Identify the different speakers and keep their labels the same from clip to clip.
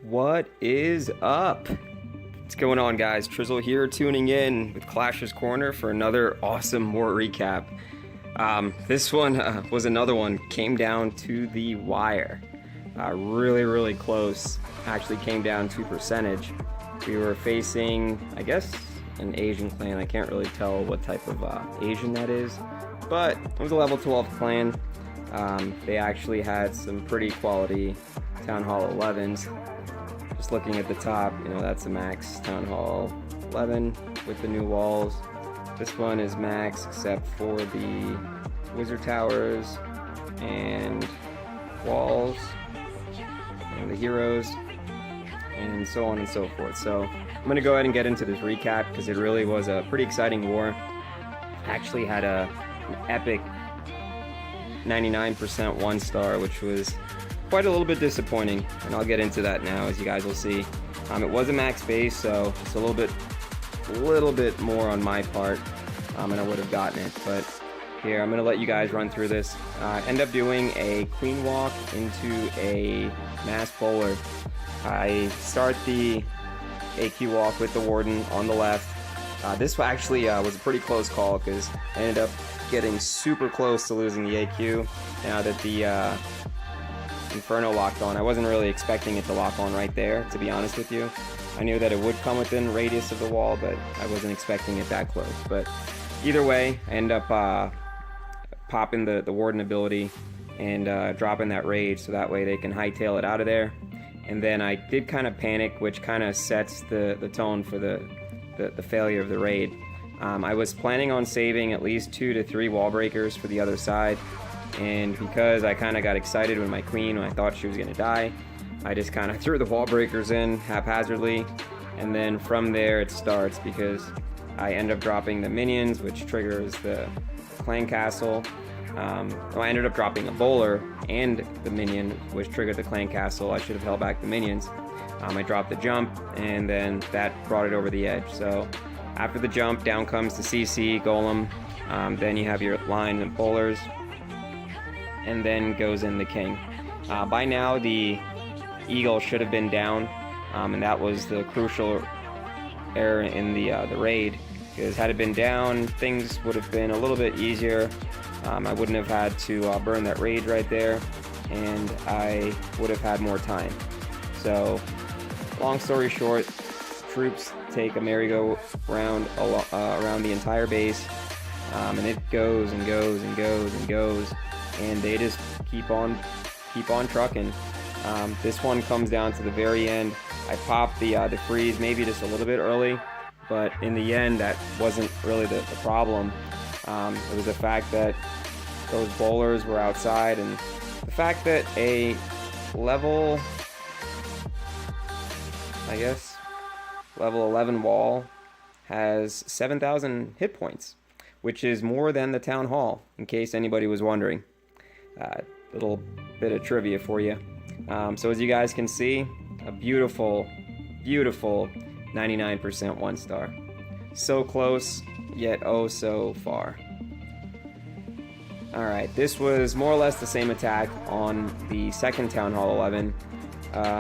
Speaker 1: What is up? What's going on, guys? Trizzle here, tuning in with Clash's Corner for another awesome war recap. This one was another one, came down to the wire. Really close. Actually came down to percentage. We were facing, I guess, an Asian clan. I can't really tell what type of Asian that is, but it was a level 12 clan. They actually had some pretty quality Town Hall 11s. Just looking at the top, that's a max Town Hall 11 with the new walls. This one is max except for the wizard towers and walls and the heroes and so on and so forth. So I'm going to go ahead and get into this recap because it really was a pretty exciting war. Actually had an epic 99% 1-star, which was quite a little bit disappointing, and I'll get into that now, as you guys will see. It was a max base, so it's a little bit more on my part, and I would have gotten it. But here, I'm gonna let you guys run through this. End up doing a queen walk into a mass bowler. I start the AQ walk with the warden on the left. This actually was a pretty close call because I ended up getting super close to losing the AQ now that the Inferno locked on. I wasn't really expecting it to lock on right there, to be honest with you. I knew that it would come within radius of the wall, but I wasn't expecting it that close. But either way, I end up popping the warden ability and dropping that rage, so that way they can hightail it out of there. And then I did kind of panic, which kind of sets the tone for the failure of the raid. I was planning on saving at least 2 to 3 wall breakers for the other side, and because I kind of got excited with my queen when I thought she was going to die, I just kind of threw the wall breakers in haphazardly, and then from there it starts because I end up dropping the minions, which triggers the clan castle. I ended up dropping a bowler and the minion, which triggered the clan castle. I should have held back the minions. I dropped the jump, and then that brought it over the edge. So after the jump, down comes the CC golem. Then you have your line of bowlers, and then goes in the king. By now the eagle should have been down, and that was the crucial error in the raid, because had it been down, things would have been a little bit easier. I wouldn't have had to burn that rage right there, and I would have had more time. So long story short, troops take a merry-go-round around the entire base, and it goes and goes and goes and goes, and they just keep on trucking. This one comes down to the very end. I popped the freeze maybe just a little bit early, but in the end that wasn't really the problem. It was the fact that those bowlers were outside, and the fact that a level 11 wall has 7,000 hit points, which is more than the Town Hall, in case anybody was wondering. Little bit of trivia for you. So as you guys can see, a beautiful 99% 1-star. So close, yet oh so far. Alright, this was more or less the same attack on the second Town Hall 11.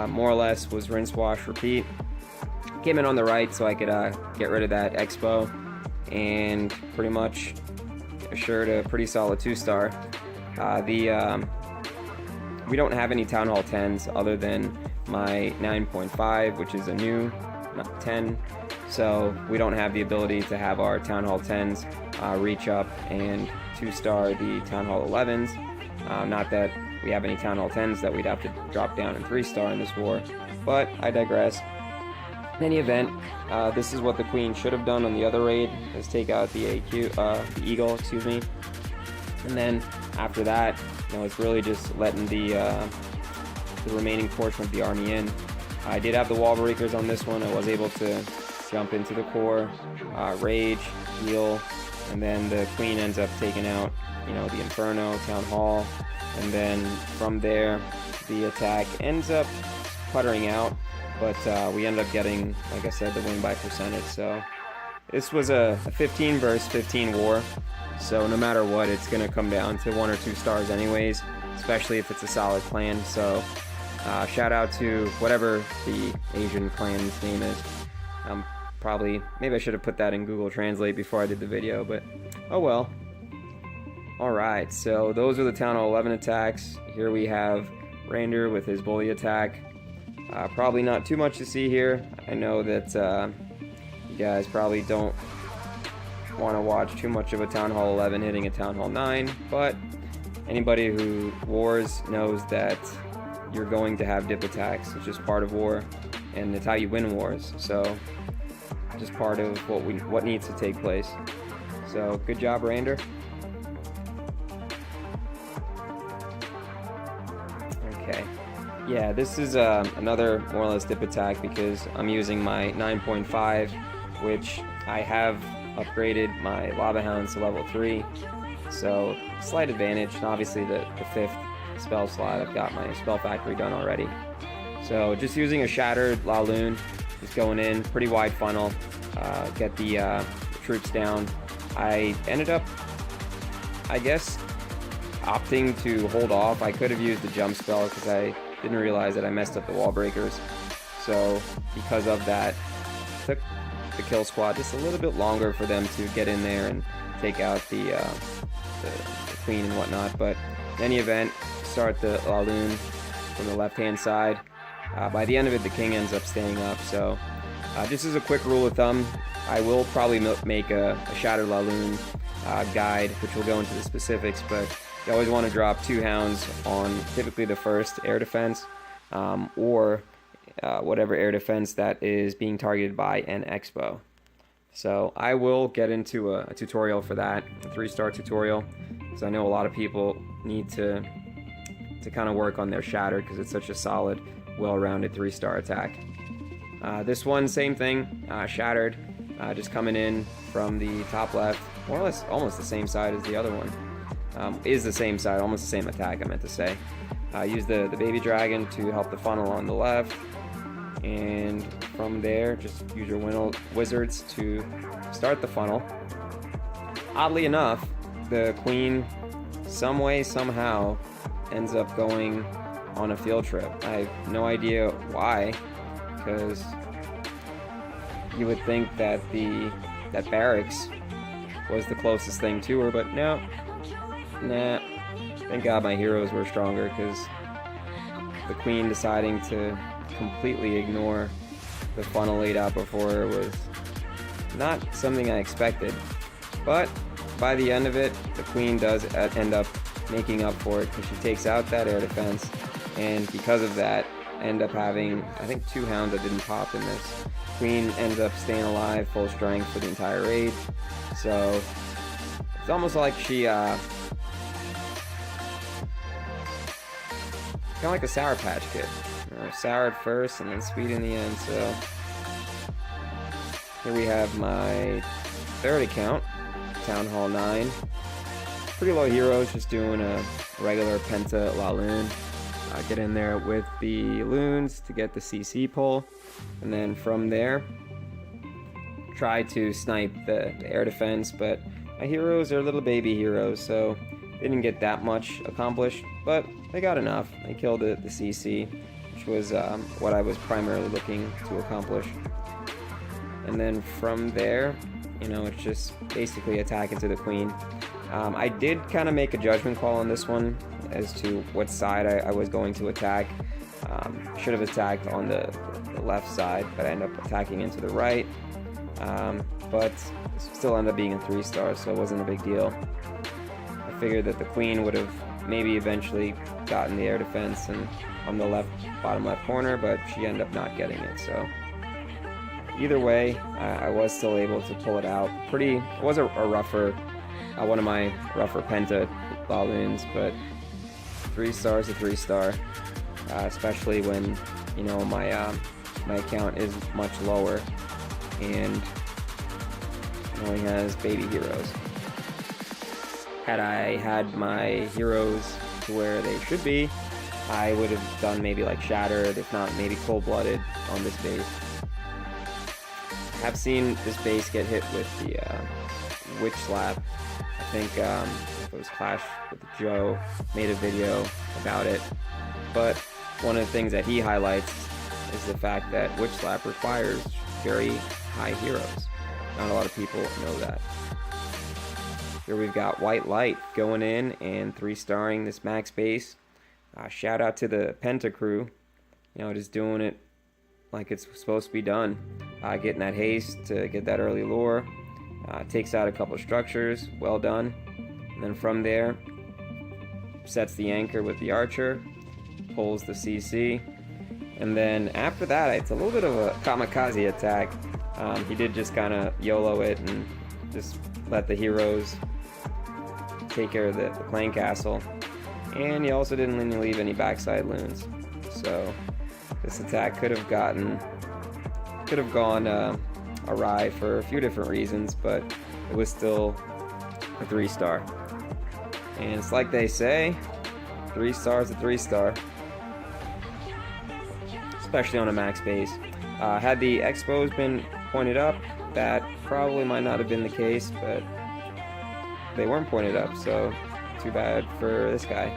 Speaker 1: More or less was rinse, wash, repeat. Came in on the right so I could get rid of that expo, and pretty much assured a pretty solid 2-star. We don't have any Town Hall 10s other than my 9.5, which is a new 10, so we don't have the ability to have our Town Hall 10s reach up and 2-star the Town Hall 11s. Not that we have any Town Hall 10s that we'd have to drop down and 3-star in this war, but I digress. In any event, this is what the queen should have done on the other raid, is take out the the eagle, excuse me. And then after that, it's really just letting the remaining portion of the army in. I did have the wall breakers on this one. I was able to jump into the core, rage, heal, and then the queen ends up taking out, the Inferno, Town Hall, and then from there, the attack ends up puttering out, but we ended up getting, like I said, the win by percentage. So this was a 15 versus 15 war. So no matter what, it's going to come down to 1 or 2 stars anyways, especially if it's a solid clan. So Shout out to whatever the Asian clan's name is. Maybe I should have put that in Google Translate before I did the video, but oh well. Alright, so those are the Town Hall 11 attacks. Here we have Rander with his bully attack. Probably not too much to see here. I know that you guys probably don't want to watch too much of a Town Hall 11 hitting a Town Hall 9, but anybody who wars knows that you're going to have dip attacks. It's just part of war, and it's how you win wars. So, just part of what needs to take place. So, good job, Rander. Okay, yeah, this is another more or less dip attack because I'm using my 9.5, which I have upgraded my Lava Hounds to level 3. So, slight advantage, and obviously the 5th spell slot, I've got my spell factory done already. So just using a Shattered Laloon, just going in, pretty wide funnel, get the troops down. I ended up, I guess, opting to hold off. I could have used the jump spell because I didn't realize that I messed up the wall breakers. So because of that, it took the kill squad just a little bit longer for them to get in there and take out the queen and whatnot. But in any event, start the Laloon from the left-hand side. By the end of it, the king ends up staying up. So just as a quick rule of thumb, I will probably make a Shattered Laloon guide, which will go into the specifics, but you always want to drop 2 hounds on typically the first air defense, or whatever air defense that is being targeted by an Expo. So I will get into a tutorial for that, a 3-star tutorial, because I know a lot of people need to kind of work on their Shattered because it's such a solid, well-rounded 3-star attack. This one, same thing, Shattered, just coming in from the top left, more or less almost the same side as the other one. Is the same side, almost the same attack, I meant to say. Use the baby dragon to help the funnel on the left, and from there, just use your wizards to start the funnel. Oddly enough, the queen, some way, somehow, ends up going on a field trip. I have no idea why, because you would think that that barracks was the closest thing to her, but no. Nah. Thank God my heroes were stronger, because the queen deciding to completely ignore the funnel laid out before her was not something I expected. But by the end of it, the queen does end up making up for it because she takes out that air defense, and because of that, I end up having, I think, 2 hounds that didn't pop in this. Queen ends up staying alive, full strength for the entire raid. So it's almost like she kind of like a Sour Patch Kid. Sour at first and then sweet in the end. So here we have my 3rd account, Town Hall 9. Pretty low heroes, just doing a regular Penta Laloon. Get in there with the loons to get the CC pull, and then from there try to snipe the air defense, but my heroes are little baby heroes, so they didn't get that much accomplished, but they got enough. They killed the CC, which was what I was primarily looking to accomplish. And then from there, you know, it's just basically attacking to the queen. I did kind of make a judgment call on this one as to what side I was going to attack. Should have attacked on the left side, but I ended up attacking into the right. But still ended up being a 3-star, so it wasn't a big deal. I figured that the queen would have maybe eventually gotten the air defense and on the bottom left corner, but she ended up not getting it. So either way, I was still able to pull it out. It was a rougher, one of my rougher Penta Laloons, but 3 stars to 3-star, especially when, you know, my account is much lower and only has baby heroes. Had I had my heroes to where they should be, I would have done maybe like Shattered, if not maybe Cold-Blooded on this base. I have seen this base get hit with the Witch Slap. I think it was Clash with Joe made a video about it, but one of the things that he highlights is the fact that Witch Slap requires very high heroes. Not a lot of people know that. Here we've got White Light going in and 3-starring this max base. Shout out to the Penta crew, you know, just doing it like it's supposed to be done. Getting that haste to get that early lure. Takes out a couple structures, well done. And then from there, sets the anchor with the archer, pulls the CC. And then after that, it's a little bit of a kamikaze attack. He did just kind of YOLO it and just let the heroes take care of the clan castle. And he also didn't leave any backside loons. So this attack could have gone awry for a few different reasons, but it was still a 3-star. And it's like they say, 3 stars a 3-star. Especially on a max base. Had the expos been pointed up, that probably might not have been the case, but they weren't pointed up, so too bad for this guy.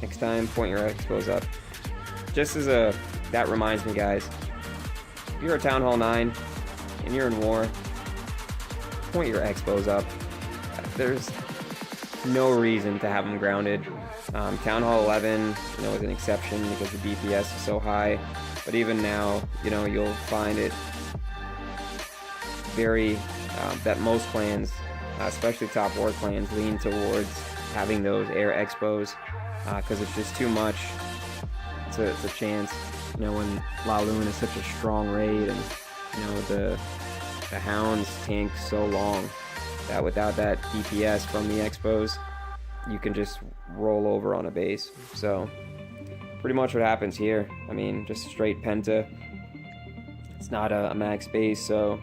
Speaker 1: Next time, point your expos up. Just as that reminds me, guys, if you're a Town Hall 9 and you're in war, point your expos up. There's no reason to have them grounded. Town Hall 11, you know, is an exception because the DPS is so high, but even now, you know, you'll find it very that most clans, especially top war clans, lean towards having those air expos because it's just too much. It's a chance, you know, when Laloon is such a strong raid, and you know the hounds tank so long that without that DPS from the expos, you can just roll over on a base. So pretty much what happens here. I mean, just straight penta. It's not a max base, so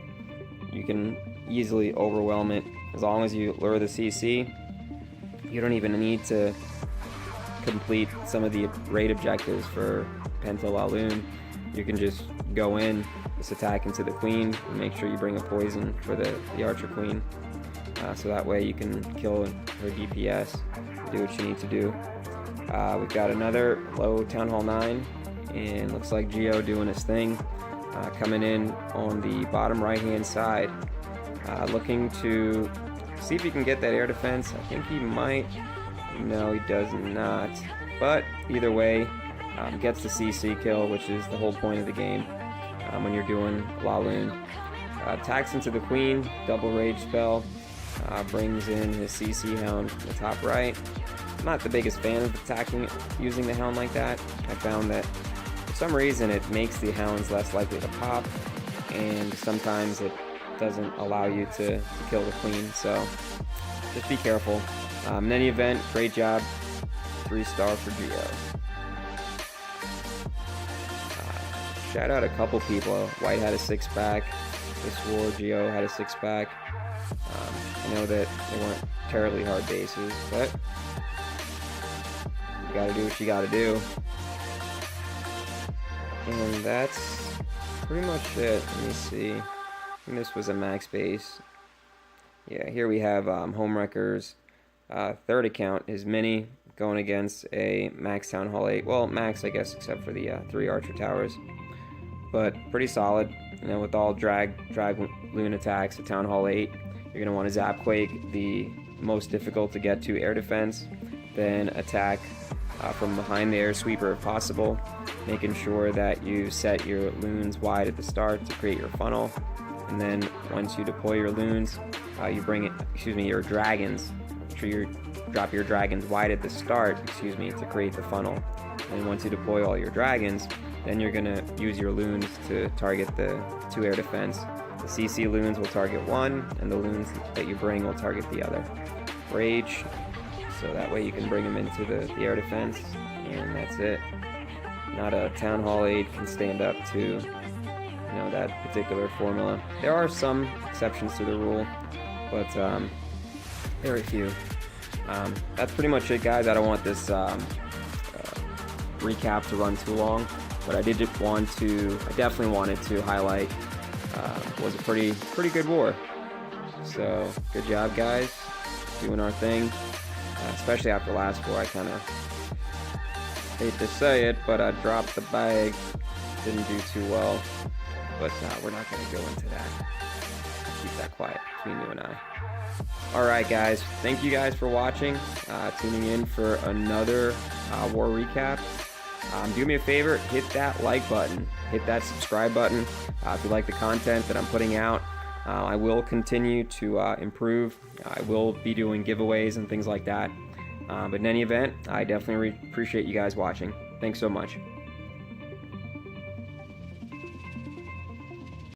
Speaker 1: you can easily overwhelm it as long as you lure the CC. You don't even need to complete some of the raid objectives for Penta Laloon. You can just go in, just attack into the queen, and make sure you bring a poison for the archer queen. So that way you can kill her DPS, do what you need to do. We've got another low Town Hall 9, and looks like Geo doing his thing. Coming in on the bottom right hand side, looking to see if he can get that air defense. I think he might. No, he does not. But either way, gets the CC kill, which is the whole point of the game when you're doing Laloon. Attacks into the queen, double rage spell, brings in his CC hound from the top right. I'm not the biggest fan of attacking using the hound like that. I found that for some reason it makes the hounds less likely to pop, and sometimes it doesn't allow you to kill the queen, so just be careful. In any event, great job. 3-star for Geo. Shout out a couple people. White had a 6-pack. This war, Geo had a 6-pack. I know that they weren't terribly hard bases, but you gotta do what you gotta do. And that's pretty much it. Let me see. I think this was a max base. Yeah, here we have Homewrecker's third account, his mini, going against a max Town Hall 8. Well, max, I guess, except for the 3 archer towers. But pretty solid. You know, with all drag loon attacks at Town Hall 8, you're going to want to Zap Quake, the most difficult to get to air defense. Then attack from behind the air sweeper if possible, making sure that you set your loons wide at the start to create your funnel. And then once you deploy your loons, you bring it, your dragons. Make sure you drop your dragons wide at the start, to create the funnel. And once you deploy all your dragons, then you're gonna use your loons to target the 2 air defense. The CC loons will target one, and the loons that you bring will target the other. Rage, so that way you can bring them into the air defense, and that's it. Not a Town Hall 8 can stand up to that particular formula. There are some exceptions to the rule, but very few. That's pretty much it, guys. I don't want this recap to run too long, but I definitely wanted to highlight was a pretty good war. So good job, guys, doing our thing. Especially after last war, I kind of Hate to say it, but I dropped the bag. Didn't do too well. But we're not going to go into that. Keep that quiet between you and I. Alright guys, thank you guys for watching, tuning in for another war recap. Do me a favor, hit that like button, hit that subscribe button if you like the content that I'm putting out. I will continue to improve. I will be doing giveaways and things like that. But in any event, I definitely appreciate you guys watching. Thanks so much.